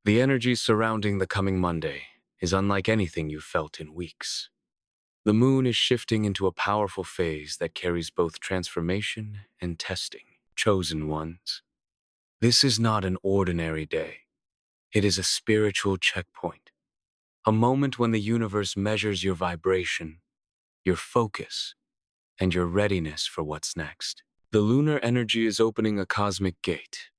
The energy surrounding the coming Monday is unlike anything you've felt in weeks. The moon is shifting into a powerful phase that carries both transformation and testing. Chosen ones, this is not an ordinary day. It is a spiritual checkpoint, a moment when the universe measures your vibration, your focus, and your readiness for what's next. The lunar energy is opening a cosmic gate,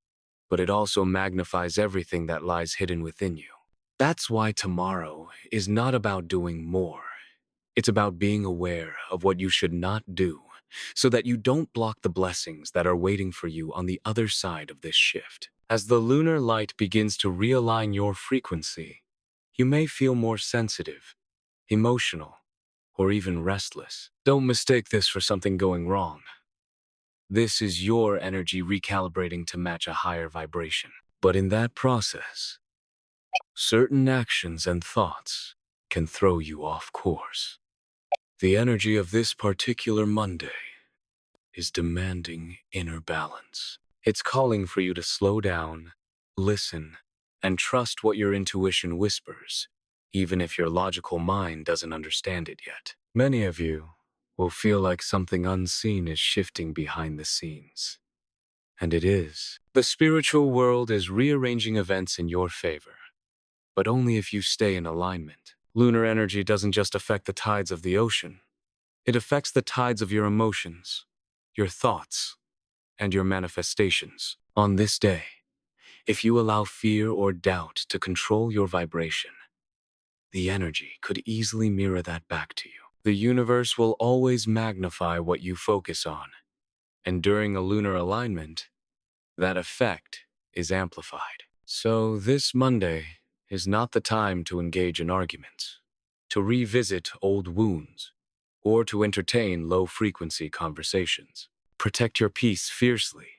but it also magnifies everything that lies hidden within you. That's why tomorrow is not about doing more. It's about being aware of what you should not do so that you don't block the blessings that are waiting for you on the other side of this shift. As the lunar light begins to realign your frequency, you may feel more sensitive, emotional, or even restless. Don't mistake this for something going wrong. This is your energy recalibrating to match a higher vibration. But in that process, certain actions and thoughts can throw you off course. The energy of this particular Monday is demanding inner balance. It's calling for you to slow down, listen, and trust what your intuition whispers, even if your logical mind doesn't understand it yet. Many of you will feel like something unseen is shifting behind the scenes. And it is. The spiritual world is rearranging events in your favor, but only if you stay in alignment. Lunar energy doesn't just affect the tides of the ocean. It affects the tides of your emotions, your thoughts, and your manifestations. On this day, if you allow fear or doubt to control your vibration, the energy could easily mirror that back to you. The universe will always magnify what you focus on, and during a lunar alignment, that effect is amplified. So this Monday is not the time to engage in arguments, to revisit old wounds, or to entertain low-frequency conversations. Protect your peace fiercely,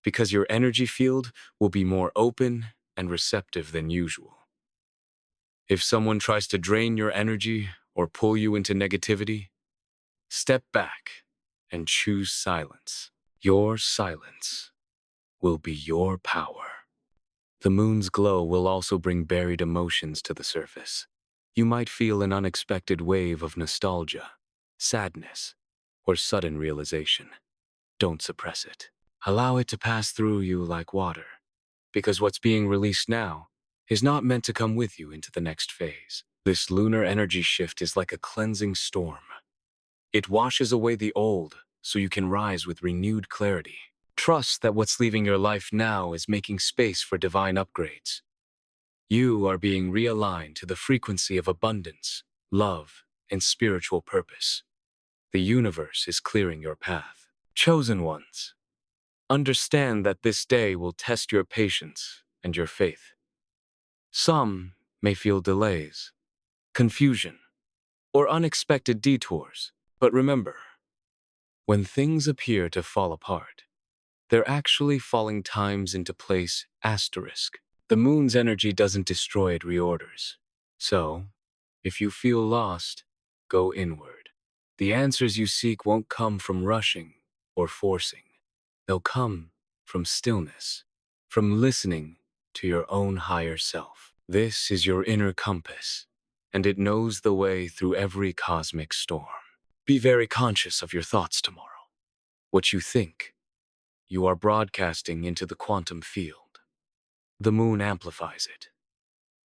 because your energy field will be more open and receptive than usual. If someone tries to drain your energy or pull you into negativity, step back and choose silence. Your silence will be your power. The moon's glow will also bring buried emotions to the surface. You might feel an unexpected wave of nostalgia, sadness, or sudden realization. Don't suppress it. Allow it to pass through you like water, because what's being released now is not meant to come with you into the next phase. This lunar energy shift is like a cleansing storm. It washes away the old so you can rise with renewed clarity. Trust that what's leaving your life now is making space for divine upgrades. You are being realigned to the frequency of abundance, love, and spiritual purpose. The universe is clearing your path. Chosen ones, understand that this day will test your patience and your faith. Some may feel delays, confusion, or unexpected detours, but remember, when things appear to fall apart, they're actually falling times into place asterisk. The moon's energy doesn't destroy, it reorders. So, if you feel lost, go inward. The answers you seek won't come from rushing or forcing. They'll come from stillness, from listening to your own higher self. This is your inner compass, and it knows the way through every cosmic storm. Be very conscious of your thoughts tomorrow. What you think, you are broadcasting into the quantum field. The moon amplifies it,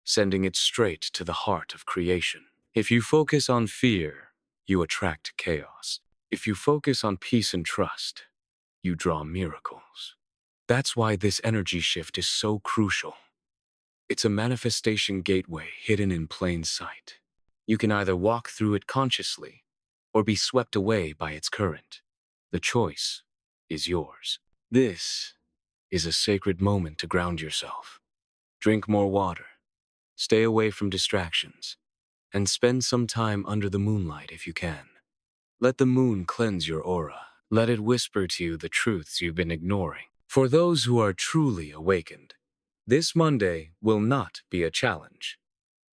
sending it straight to the heart of creation. If you focus on fear, you attract chaos. If you focus on peace and trust, you draw miracles. That's why this energy shift is so crucial. It's a manifestation gateway hidden in plain sight. You can either walk through it consciously or be swept away by its current. The choice is yours. This is a sacred moment to ground yourself. Drink more water, stay away from distractions, and spend some time under the moonlight if you can. Let the moon cleanse your aura. Let it whisper to you the truths you've been ignoring. For those who are truly awakened, this Monday will not be a challenge.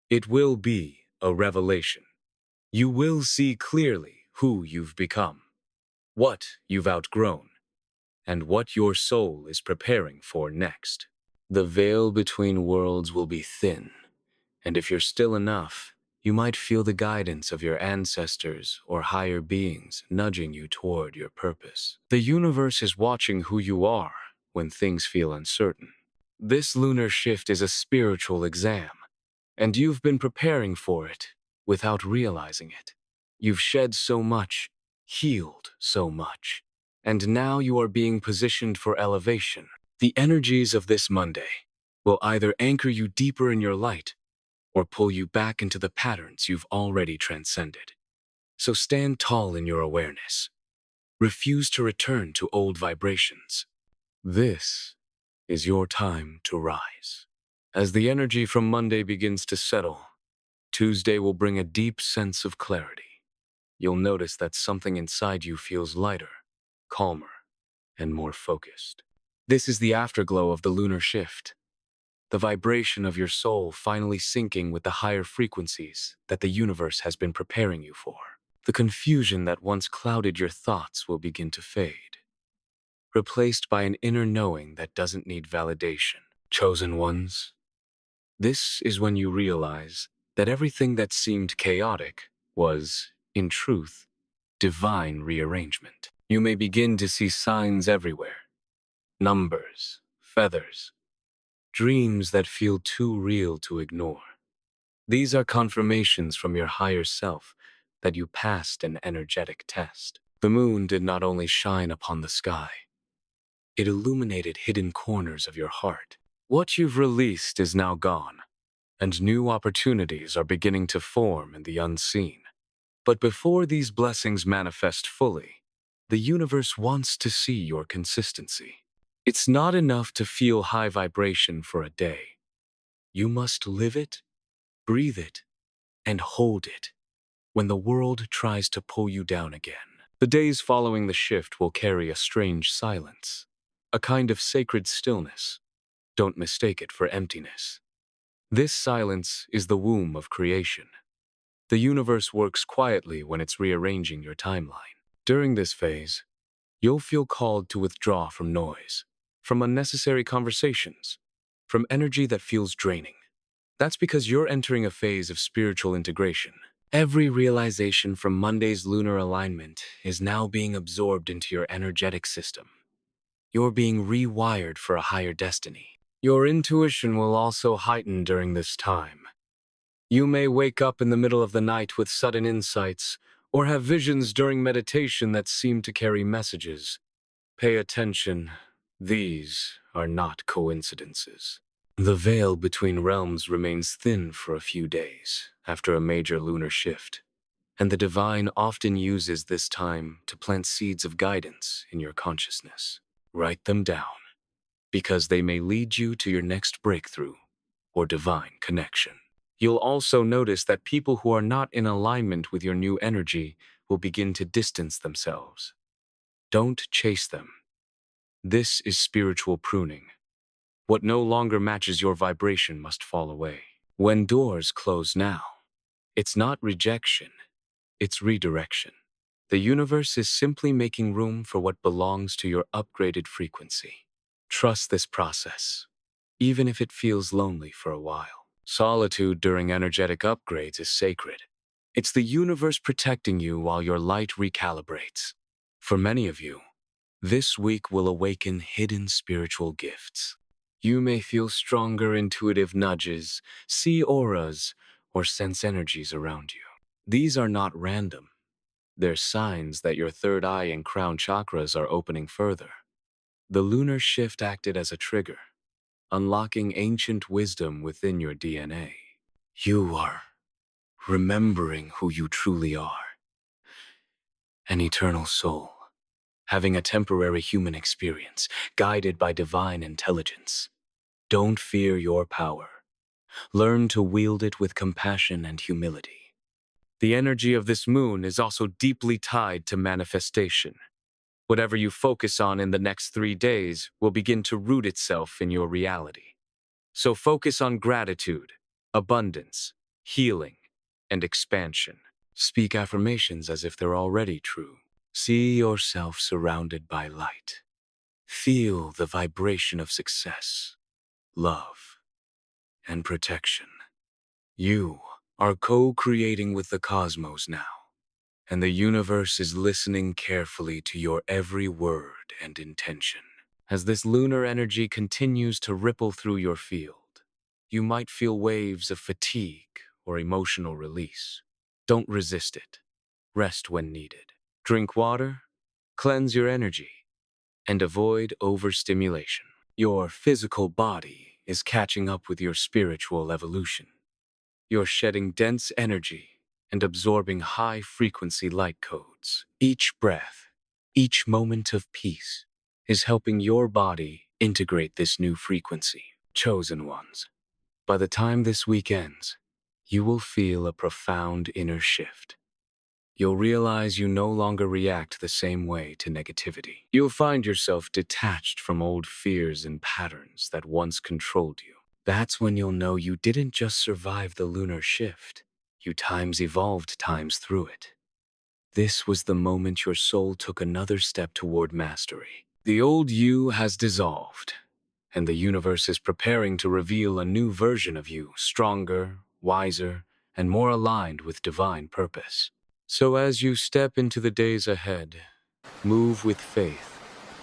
It will be a revelation. You will see clearly who you've become, what you've outgrown, and what your soul is preparing for next. The veil between worlds will be thin, and if you're still enough, you might feel the guidance of your ancestors or higher beings nudging you toward your purpose. The universe is watching who you are when things feel uncertain. This lunar shift is a spiritual exam, and you've been preparing for it without realizing it. You've shed so much, healed so much, and now you are being positioned for elevation. The energies of this Monday will either anchor you deeper in your light or pull you back into the patterns you've already transcended. So stand tall in your awareness. Refuse to return to old vibrations. This is your time to rise. As the energy from Monday begins to settle, Tuesday will bring a deep sense of clarity. You'll notice that something inside you feels lighter, calmer, and more focused. This is the afterglow of the lunar shift, the vibration of your soul finally syncing with the higher frequencies that the universe has been preparing you for. The confusion that once clouded your thoughts will begin to fade, replaced by an inner knowing that doesn't need validation. Chosen ones, this is when you realize that everything that seemed chaotic was, in truth, divine rearrangement. You may begin to see signs everywhere: numbers, feathers, dreams that feel too real to ignore. These are confirmations from your higher self that you passed an energetic test. The moon did not only shine upon the sky, it illuminated hidden corners of your heart. What you've released is now gone, and new opportunities are beginning to form in the unseen. But before these blessings manifest fully, the universe wants to see your consistency. It's not enough to feel high vibration for a day. You must live it, breathe it, and hold it when the world tries to pull you down again. The days following the shift will carry a strange silence, a kind of sacred stillness. Don't mistake it for emptiness. This silence is the womb of creation. The universe works quietly when it's rearranging your timeline. During this phase, you'll feel called to withdraw from noise, from unnecessary conversations, from energy that feels draining. That's because you're entering a phase of spiritual integration. Every realization from Monday's lunar alignment is now being absorbed into your energetic system. You're being rewired for a higher destiny. Your intuition will also heighten during this time. You may wake up in the middle of the night with sudden insights, or have visions during meditation that seem to carry messages. Pay attention. These are not coincidences. The veil between realms remains thin for a few days after a major lunar shift, and the divine often uses this time to plant seeds of guidance in your consciousness. Write them down, because they may lead you to your next breakthrough or divine connection. You'll also notice that people who are not in alignment with your new energy will begin to distance themselves. Don't chase them. This is spiritual pruning. What no longer matches your vibration must fall away. When doors close now, it's not rejection, it's redirection. The universe is simply making room for what belongs to your upgraded frequency. Trust this process, even if it feels lonely for a while. Solitude during energetic upgrades is sacred. It's the universe protecting you while your light recalibrates. For many of you, this week will awaken hidden spiritual gifts. You may feel stronger intuitive nudges, see auras, or sense energies around you. These are not random. They're signs that your third eye and crown chakras are opening further. The lunar shift acted as a trigger, unlocking ancient wisdom within your DNA. You are remembering who you truly are, an eternal soul, having a temporary human experience, guided by divine intelligence. Don't fear your power. Learn to wield it with compassion and humility. The energy of this moon is also deeply tied to manifestation. Whatever you focus on in the next 3 days will begin to root itself in your reality. So focus on gratitude, abundance, healing, and expansion. Speak affirmations as if they're already true. See yourself surrounded by light. Feel the vibration of success. love, and protection. You are co-creating with the cosmos now, and the universe is listening carefully to your every word and intention. As this lunar energy continues to ripple through your field, you might feel waves of fatigue or emotional release. Don't resist it. Rest when needed. Drink water, cleanse your energy, and avoid overstimulation. Your physical body is catching up with your spiritual evolution. You're shedding dense energy and absorbing high-frequency light codes. Each breath, each moment of peace is helping your body integrate this new frequency. Chosen ones, by the time this week ends, you will feel a profound inner shift. You'll realize you no longer react the same way to negativity. You'll find yourself detached from old fears and patterns that once controlled you. That's when you'll know you didn't just survive the lunar shift. You evolved times through it. This was the moment your soul took another step toward mastery. The old you has dissolved, and the universe is preparing to reveal a new version of you, stronger, wiser, and more aligned with divine purpose. So as you step into the days ahead, move with faith,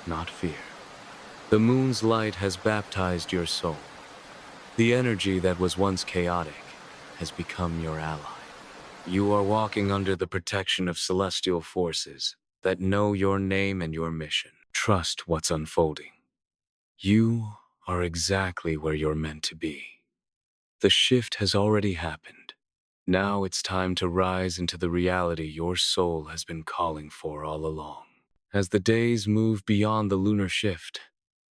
not fear. The moon's light has baptized your soul. The energy that was once chaotic has become your ally. You are walking under the protection of celestial forces that know your name and your mission. Trust what's unfolding. You are exactly where you're meant to be. The shift has already happened. Now it's time to rise into the reality your soul has been calling for all along. As the days move beyond the lunar shift,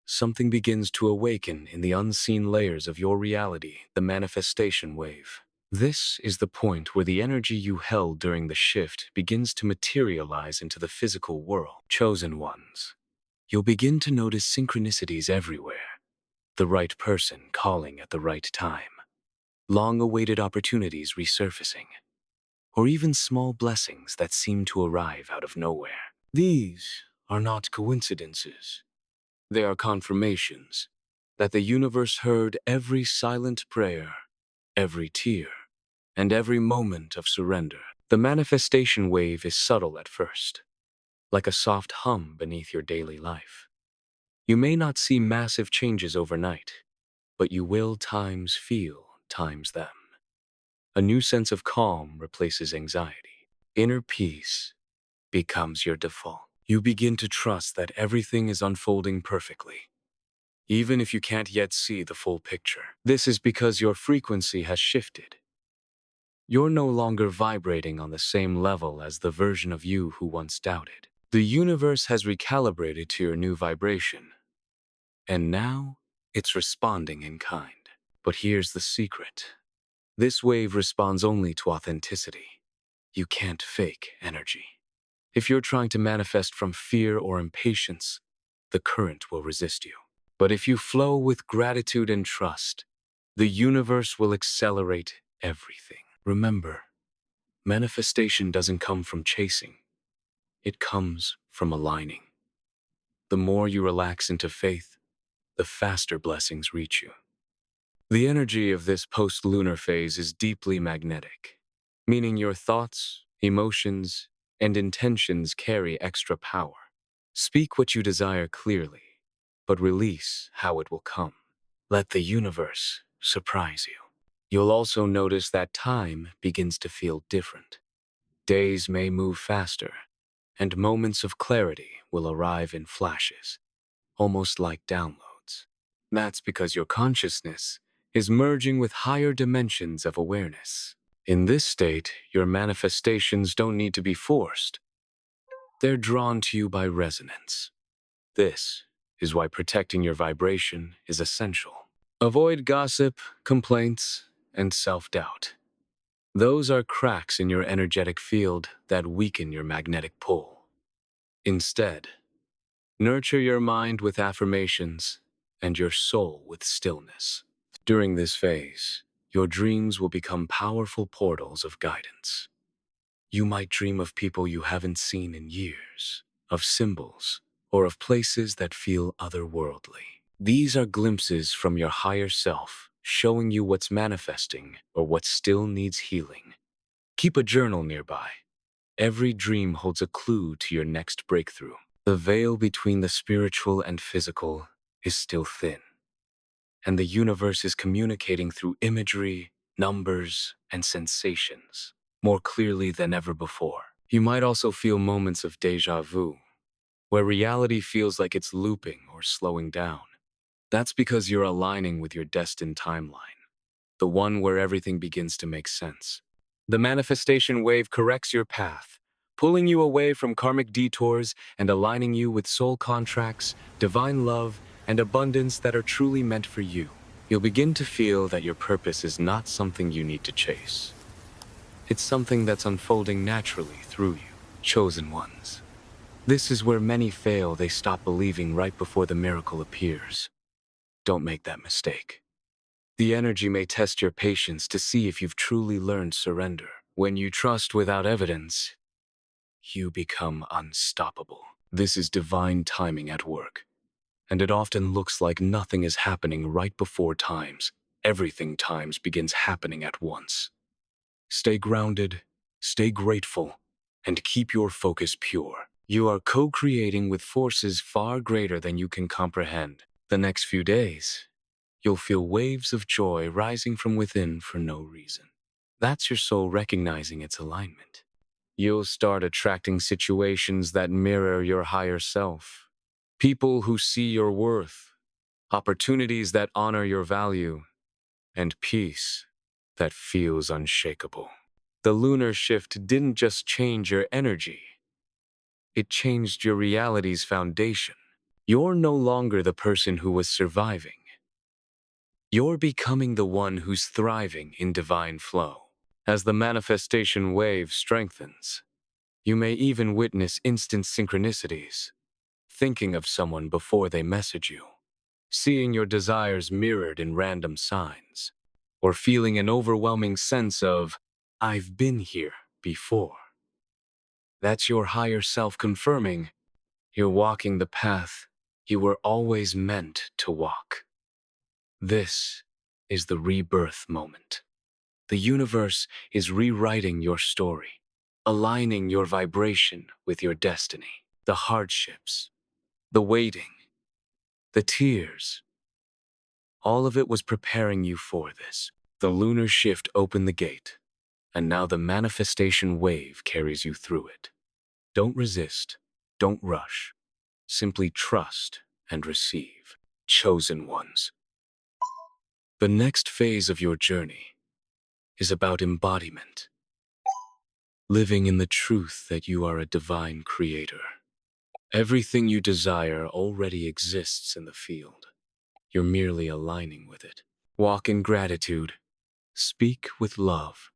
something begins to awaken in the unseen layers of your reality, the manifestation wave. This is the point where the energy you held during the shift begins to materialize into the physical world. Chosen ones, you'll begin to notice synchronicities everywhere. The right person calling at the right time. Long-awaited opportunities resurfacing, or even small blessings that seem to arrive out of nowhere. These are not coincidences. They are confirmations that the universe heard every silent prayer, every tear, and every moment of surrender. The manifestation wave is subtle at first, like a soft hum beneath your daily life. You may not see massive changes overnight, but you will feel them. A new sense of calm replaces anxiety. Inner peace becomes your default. You begin to trust that everything is unfolding perfectly, even if you can't yet see the full picture. This is because your frequency has shifted. You're no longer vibrating on the same level as the version of you who once doubted. The universe has recalibrated to your new vibration, and now it's responding in kind. But here's the secret. This wave responds only to authenticity. You can't fake energy. If you're trying to manifest from fear or impatience, the current will resist you. But if you flow with gratitude and trust, the universe will accelerate everything. Remember, manifestation doesn't come from chasing. It comes from aligning. The more you relax into faith, the faster blessings reach you. The energy of this post-lunar phase is deeply magnetic, meaning your thoughts, emotions, and intentions carry extra power. Speak what you desire clearly, but release how it will come. Let the universe surprise you. You'll also notice that time begins to feel different. Days may move faster, and moments of clarity will arrive in flashes, almost like downloads. That's because your consciousness is merging with higher dimensions of awareness. In this state, your manifestations don't need to be forced. They're drawn to you by resonance. This is why protecting your vibration is essential. Avoid gossip, complaints, and self-doubt. Those are cracks in your energetic field that weaken your magnetic pull. Instead, nurture your mind with affirmations and your soul with stillness. During this phase, your dreams will become powerful portals of guidance. You might dream of people you haven't seen in years, of symbols, or of places that feel otherworldly. These are glimpses from your higher self, showing you what's manifesting or what still needs healing. Keep a journal nearby. Every dream holds a clue to your next breakthrough. The veil between the spiritual and physical is still thin, and the universe is communicating through imagery, numbers, and sensations more clearly than ever before. You might also feel moments of déjà vu, where reality feels like it's looping or slowing down. That's because you're aligning with your destined timeline, the one where everything begins to make sense. The manifestation wave corrects your path, pulling you away from karmic detours and aligning you with soul contracts, divine love, and abundance that are truly meant for you. You'll begin to feel that your purpose is not something you need to chase. It's something that's unfolding naturally through you, chosen ones. This is where many fail. They stop believing right before the miracle appears. Don't make that mistake. The energy may test your patience to see if you've truly learned surrender. When you trust without evidence, you become unstoppable. This is divine timing at work, and it often looks like nothing is happening right before everything times begins happening at once. Stay grounded, stay grateful, and keep your focus pure. You are co-creating with forces far greater than you can comprehend. The next few days, you'll feel waves of joy rising from within for no reason. That's your soul recognizing its alignment. You'll start attracting situations that mirror your higher self. People who see your worth, opportunities that honor your value, and peace that feels unshakable. The lunar shift didn't just change your energy, it changed your reality's foundation. You're no longer the person who was surviving. You're becoming the one who's thriving in divine flow. As the manifestation wave strengthens, you may even witness instant synchronicities, thinking of someone before they message you, seeing your desires mirrored in random signs, or feeling an overwhelming sense of, I've been here before. That's your higher self confirming you're walking the path you were always meant to walk. This is the rebirth moment. The universe is rewriting your story, aligning your vibration with your destiny. The hardships, the waiting, the tears, all of it was preparing you for this. The lunar shift opened the gate, and now the manifestation wave carries you through it. Don't resist, don't rush. Simply trust and receive. Chosen ones. The next phase of your journey is about embodiment, living in the truth that you are a divine creator. Everything you desire already exists in the field. You're merely aligning with it. Walk in gratitude, speak with love,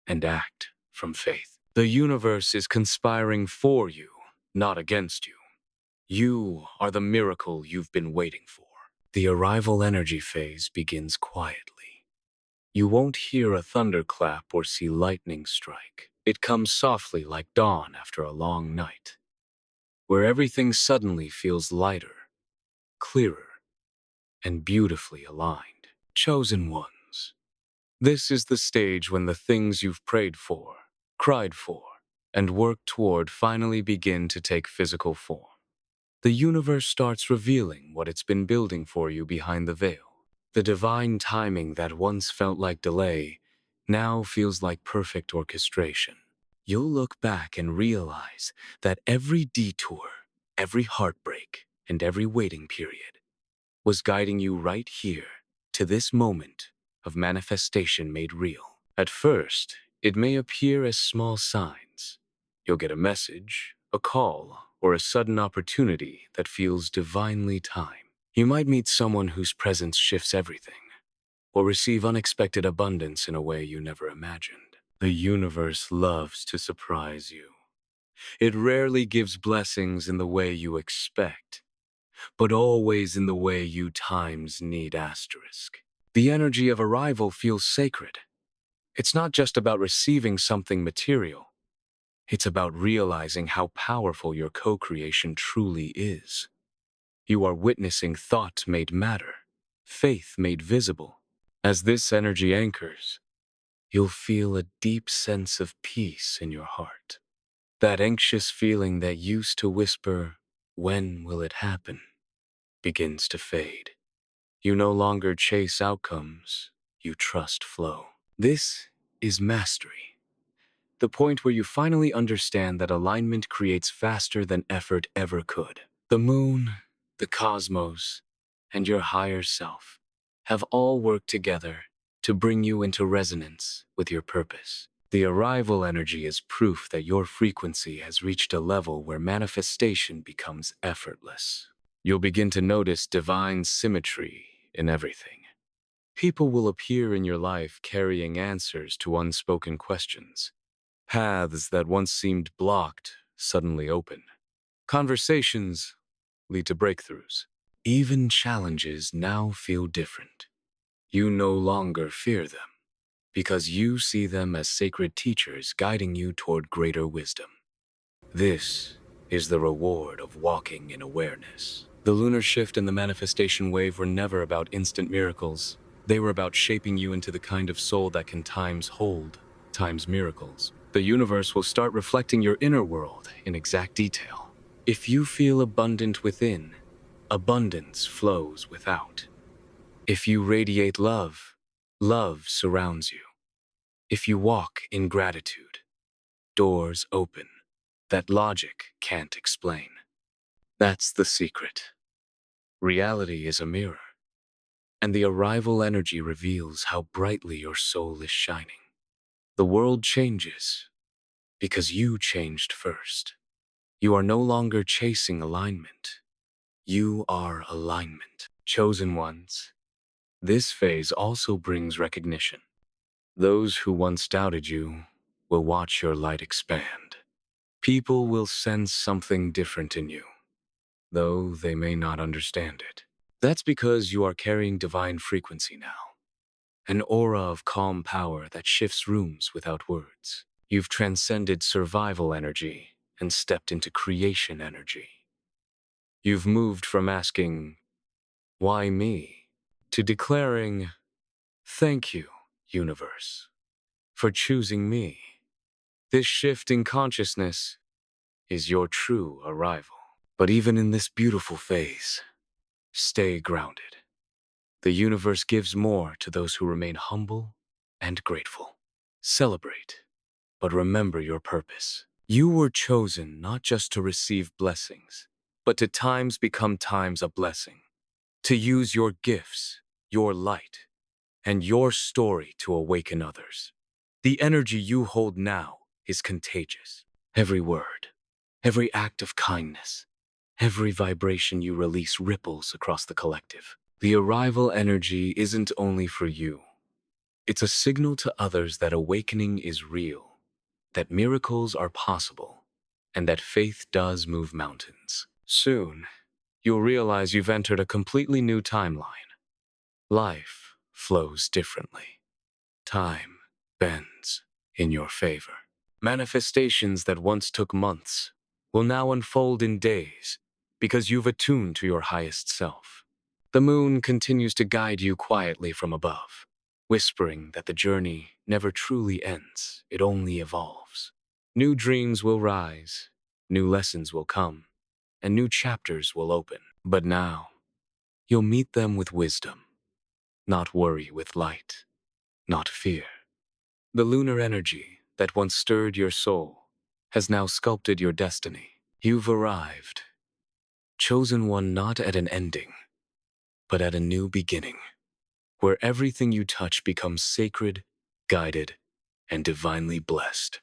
and act from faith. The universe is conspiring for you, not against you. You are the miracle you've been waiting for. The arrival energy phase begins quietly. You won't hear a thunderclap or see lightning strike. It comes softly like dawn after a long night, where everything suddenly feels lighter, clearer, and beautifully aligned. Chosen ones. This is the stage when the things you've prayed for, cried for, and worked toward finally begin to take physical form. The universe starts revealing what it's been building for you behind the veil. The divine timing that once felt like delay now feels like perfect orchestration. You'll look back and realize that every detour, every heartbreak, and every waiting period was guiding you right here to this moment of manifestation made real. At first, it may appear as small signs. You'll get a message, a call, or a sudden opportunity that feels divinely timed. You might meet someone whose presence shifts everything, or receive unexpected abundance in a way you never imagined. The universe loves to surprise you. It rarely gives blessings in the way you expect, but always in the way you times need asterisk. The energy of arrival feels sacred. It's not just about receiving something material. It's about realizing how powerful your co-creation truly is. You are witnessing thought made matter, faith made visible. As this energy anchors, you'll feel a deep sense of peace in your heart. That anxious feeling that used to whisper, "When will it happen?" begins to fade. You no longer chase outcomes, you trust flow. This is mastery, the point where you finally understand that alignment creates faster than effort ever could. The moon, the cosmos, and your higher self have all worked together to bring you into resonance with your purpose. The arrival energy is proof that your frequency has reached a level where manifestation becomes effortless. You'll begin to notice divine symmetry in everything. People will appear in your life carrying answers to unspoken questions. Paths that once seemed blocked suddenly open. Conversations lead to breakthroughs. Even challenges now feel different. You no longer fear them, because you see them as sacred teachers guiding you toward greater wisdom. This is the reward of walking in awareness. The lunar shift and the manifestation wave were never about instant miracles. They were about shaping you into the kind of soul that can times hold, times miracles. The universe will start reflecting your inner world in exact detail. If you feel abundant within, abundance flows without. If you radiate love, love surrounds you. If you walk in gratitude, doors open that logic can't explain. That's the secret. Reality is a mirror, and the arrival energy reveals how brightly your soul is shining. The world changes because you changed first. You are no longer chasing alignment. You are alignment. Chosen ones. This phase also brings recognition. Those who once doubted you will watch your light expand. People will sense something different in you, though they may not understand it. That's because you are carrying divine frequency now, an aura of calm power that shifts rooms without words. You've transcended survival energy and stepped into creation energy. You've moved from asking, "Why me?" to declaring, "Thank you, universe, for choosing me." This shift in consciousness is your true arrival. But even in this beautiful phase, stay grounded. The universe gives more to those who remain humble and grateful. Celebrate, but remember your purpose. You were chosen not just to receive blessings, but to times become times a blessing. To use your gifts, your light, and your story to awaken others. The energy you hold now is contagious. Every word, every act of kindness, every vibration you release ripples across the collective. The arrival energy isn't only for you. It's a signal to others that awakening is real, that miracles are possible, and that faith does move mountains. Soon, you'll realize you've entered a completely new timeline. Life flows differently. Time bends in your favor. Manifestations that once took months will now unfold in days because you've attuned to your highest self. The moon continues to guide you quietly from above, whispering that the journey never truly ends, it only evolves. New dreams will rise, new lessons will come, and new chapters will open. But now, you'll meet them with wisdom, not worry with light, not fear. The lunar energy that once stirred your soul has now sculpted your destiny. You've arrived, chosen one not at an ending, but at a new beginning, where everything you touch becomes sacred, guided, and divinely blessed.